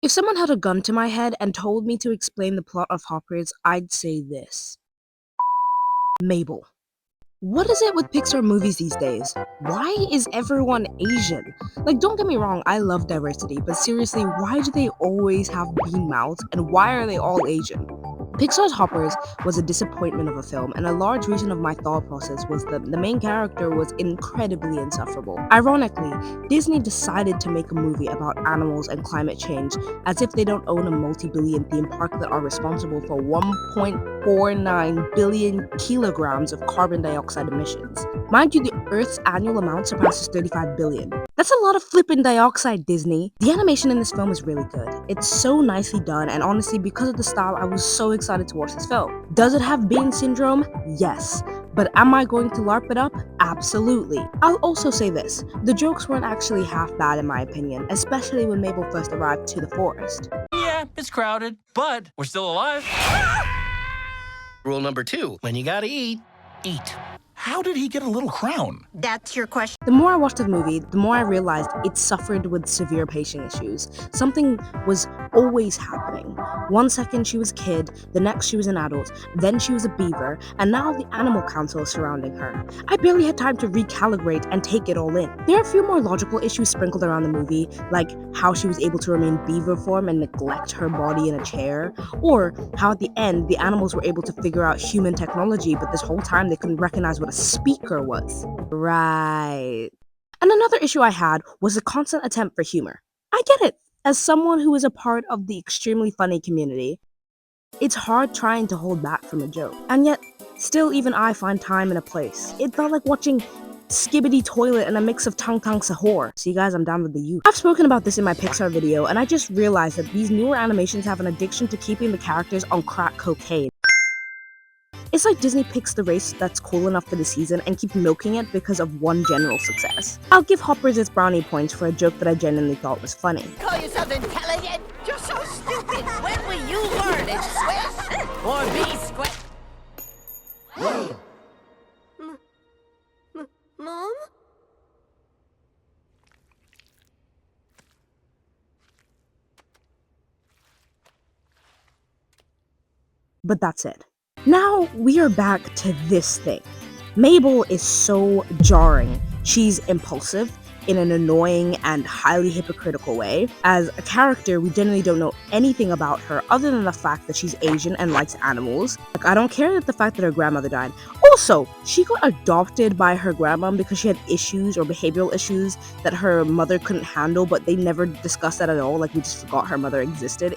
If someone had a gun to my head and told me to explain the plot of Hoppers, I'd say this. Mabel. What is it with Pixar movies these days? Why is everyone Asian? Like, don't get me wrong, I love diversity, but seriously, why do they always have bean mouths and why are they all Asian? Pixar's Hoppers was a disappointment of a film, and a large reason of my thought process was that the main character was incredibly insufferable. Ironically, Disney decided to make a movie about animals and climate change as if they don't own a multi-billion theme park that are responsible for 1.49 billion kilograms of carbon dioxide emissions. Mind you, the Earth's annual amount surpasses 35 billion. That's a lot of flippin' dioxide, Disney. The animation in this film is really good. It's so nicely done, and honestly, because of the style, I was so excited to watch this film. Does it have Bean syndrome? Yes. But am I going to LARP it up? Absolutely. I'll also say this, the jokes weren't actually half bad in my opinion, especially when Mabel first arrived to the forest. Yeah, it's crowded, but we're still alive. Rule number 2, when you gotta eat, eat. How did he get a little crown? That's your question. The more I watched the movie, the more I realized it suffered with severe pacing issues. Something was always happening. One second she was a kid, the next she was an adult, then she was a beaver, and now the animal council is surrounding her. I barely had time to recalibrate and take it all in. There are a few more logical issues sprinkled around the movie, like how she was able to remain beaver form and neglect her body in a chair, or how at the end the animals were able to figure out human technology, but this whole time they couldn't recognize what a speaker was. Right. And another issue I had was a constant attempt for humor. I get it. As someone who is a part of the extremely funny community, it's hard trying to hold back from a joke. And yet, still even I find time and a place. It felt like watching Skibbity Toilet and a mix of Tung Tung Sahur. See guys, I'm down with the youth. I've spoken about this in my Pixar video, and I just realized that these newer animations have an addiction to keeping the characters on crack cocaine. It's like Disney picks the race that's cool enough for the season and keeps milking it because of one general success. I'll give Hoppers its brownie points for a joke that I genuinely thought was funny. Call yourself intelligent? You're so stupid. When will you learn it, Swiss? Or be squid? Mom? But that's it. Now we are back to this thing. Mabel is so jarring. She's impulsive in an annoying and highly hypocritical way. As a character, we generally don't know anything about her other than the fact that she's Asian and likes animals. Like, I don't care that the fact that her grandmother died. Also, she got adopted by her grandma because she had issues or behavioral issues that her mother couldn't handle, but they never discussed that at all. Like, we just forgot her mother existed.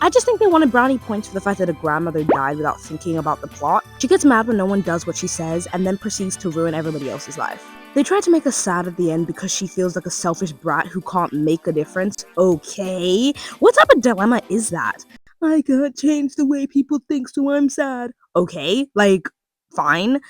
I just think they wanted brownie points for the fact that a grandmother died without thinking about the plot. She gets mad when no one does what she says and then proceeds to ruin everybody else's life. They try to make us sad at the end because she feels like a selfish brat who can't make a difference. Okay, what type of dilemma is that? I can't change the way people think, so I'm sad. Okay, like, fine.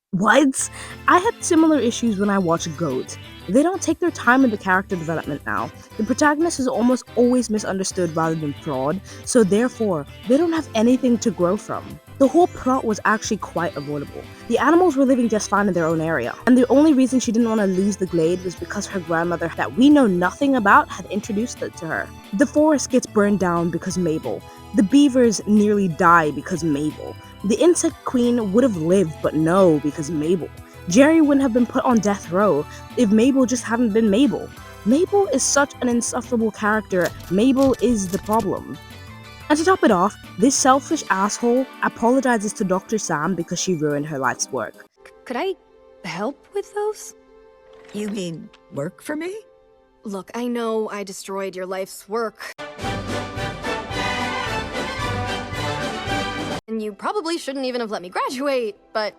What? I had similar issues when I watched Goat. They don't take their time in the character development now. The protagonist is almost always misunderstood rather than flawed, so therefore, they don't have anything to grow from. The whole plot was actually quite avoidable. The animals were living just fine in their own area, and the only reason she didn't want to lose the glade was because her grandmother that we know nothing about had introduced it to her. The forest gets burned down because Mabel. The beavers nearly die because Mabel. The insect queen would have lived, but no, because Mabel. Jerry wouldn't have been put on death row if Mabel just hadn't been Mabel. Mabel is such an insufferable character. Mabel is the problem. And to top it off, this selfish asshole apologizes to Dr. Sam because she ruined her life's work. Could I help with those? You mean work for me? Look, I know I destroyed your life's work. And you probably shouldn't even have let me graduate, but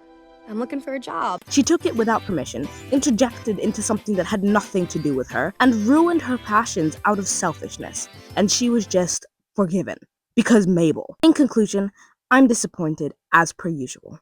I'm looking for a job. She took it without permission, interjected into something that had nothing to do with her, and ruined her passions out of selfishness. And she was just forgiven. Because Mabel. In conclusion, I'm disappointed as per usual.